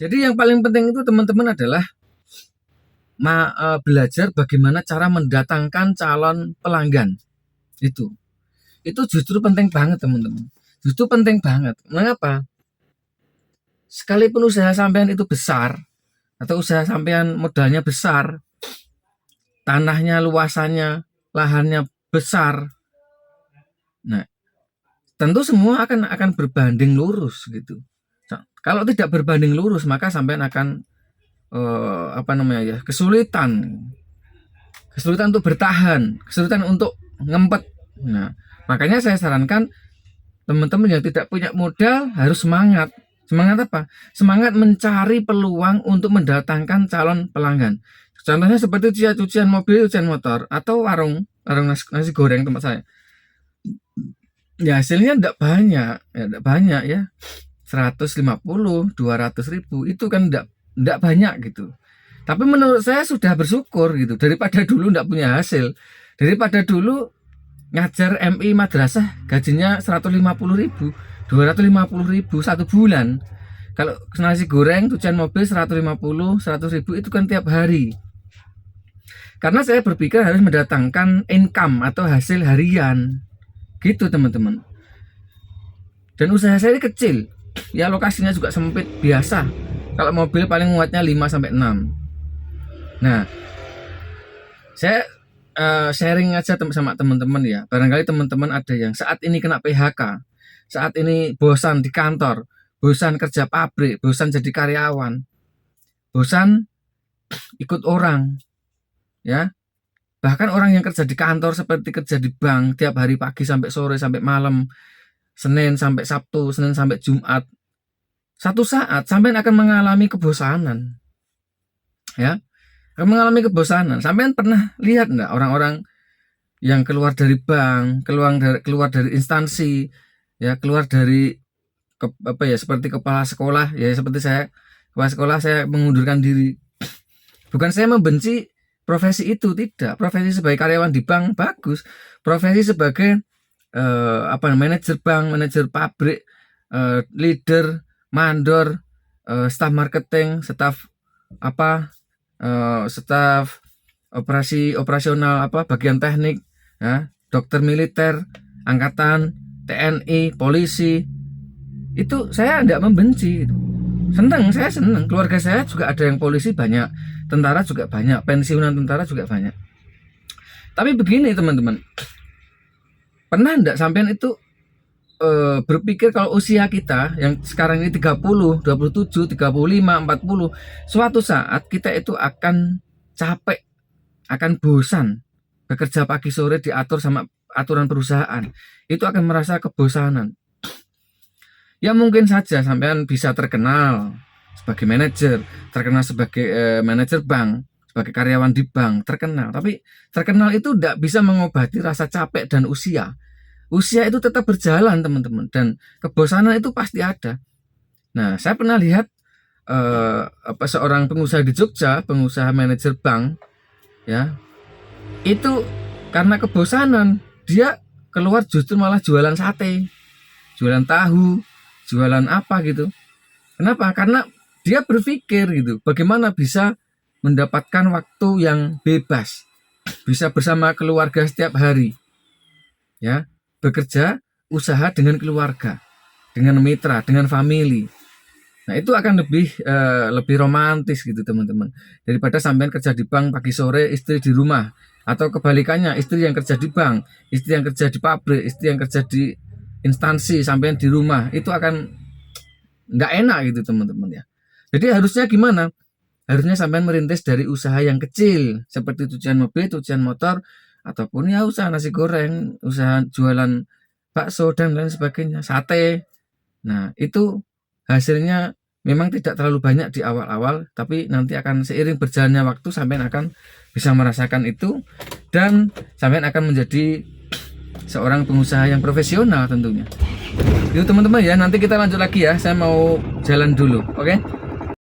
Jadi yang paling penting itu teman-teman adalah belajar bagaimana cara mendatangkan calon pelanggan. Itu justru penting banget teman-teman. Justru penting banget. Mengapa? Sekalipun usaha sampean itu besar atau usaha sampean modalnya besar, tanahnya, luasannya, lahannya besar. Nah, tentu semua akan berbanding lurus gitu. Kalau tidak berbanding lurus, maka sampean akan kesulitan untuk bertahan, kesulitan untuk ngempet. Nah, makanya saya sarankan teman-teman yang tidak punya modal harus semangat. Semangat apa? Semangat mencari peluang untuk mendatangkan calon pelanggan. Contohnya seperti cucian mobil, cucian motor, atau warung nasi goreng tempat saya. Ya hasilnya tidak banyak ya. 150, 200 ribu itu kan tidak banyak gitu. Tapi menurut saya sudah bersyukur gitu, daripada dulu tidak punya hasil, daripada dulu ngajar MI madrasah gajinya 150 ribu, 250 ribu satu bulan. Kalau nasi goreng, cucian mobil 150, 100 ribu itu kan tiap hari. Karena saya berpikir harus mendatangkan income atau hasil harian gitu teman-teman. Dan usaha saya ini kecil, ya lokasinya juga sempit biasa. Kalau mobil paling muatnya 5-6. Nah, saya sharing aja sama teman-teman ya. Barangkali teman-teman ada yang saat ini kena PHK, saat ini bosan di kantor, bosan kerja pabrik, bosan jadi karyawan, bosan ikut orang, ya. Bahkan orang yang kerja di kantor seperti kerja di bank tiap hari pagi sampai sore sampai malam, Senin sampai Sabtu, Senin sampai Jumat. Satu saat sampai akan mengalami kebosanan. Ya. Akan mengalami kebosanan. Sampai pernah lihat enggak orang-orang yang keluar dari bank, keluar dari instansi, ya, keluar dari seperti kepala sekolah, ya seperti saya kepala sekolah saya mengundurkan diri. Bukan saya membenci profesi itu, tidak. Profesi sebagai karyawan di bank bagus. Profesi sebagai manajer bank, manajer pabrik, leader, mandor, staf marketing, staf operasional bagian teknik, ya, dokter militer, angkatan, TNI, polisi. Itu saya tidak membenci. Saya senang. Keluarga saya juga ada yang polisi banyak, tentara juga banyak, pensiunan tentara juga banyak. Tapi begini teman-teman, pernah enggak sampean itu berpikir kalau usia kita yang sekarang ini 30, 27, 35, 40, suatu saat kita itu akan capek, akan bosan bekerja pagi sore diatur sama aturan perusahaan. Itu akan merasa kebosanan. Ya mungkin saja sampean bisa terkenal sebagai manajer, terkenal sebagai manajer bank, sebagai karyawan di bank, terkenal. Tapi terkenal itu tidak bisa mengobati rasa capek dan usia. Usia itu tetap berjalan teman-teman, dan kebosanan itu pasti ada. Nah, saya pernah lihat seorang pengusaha di Jogja, pengusaha manajer bank, ya, itu karena kebosanan dia keluar justru malah jualan sate, jualan tahu, jualan apa gitu. Kenapa? Karena dia berpikir gitu, bagaimana bisa mendapatkan waktu yang bebas, bisa bersama keluarga setiap hari, ya, bekerja, usaha dengan keluarga, dengan mitra, dengan family. Nah itu akan lebih romantis gitu teman-teman, daripada sampean kerja di bank pagi sore, istri di rumah, atau kebalikannya, istri yang kerja di bank, istri yang kerja di pabrik, istri yang kerja di instansi, sampean di rumah. Itu akan nggak enak gitu teman-teman ya. Jadi harusnya gimana? Harusnya sampean merintis dari usaha yang kecil, seperti cucian mobil, cucian motor, ataupun ya usaha nasi goreng, usaha jualan bakso dan lain sebagainya, sate. Nah itu hasilnya memang tidak terlalu banyak di awal-awal, tapi nanti akan seiring berjalannya waktu sampean akan bisa merasakan itu, dan sampean akan menjadi seorang pengusaha yang profesional tentunya. Itu teman-teman ya, nanti kita lanjut lagi ya. Saya mau jalan dulu, oke?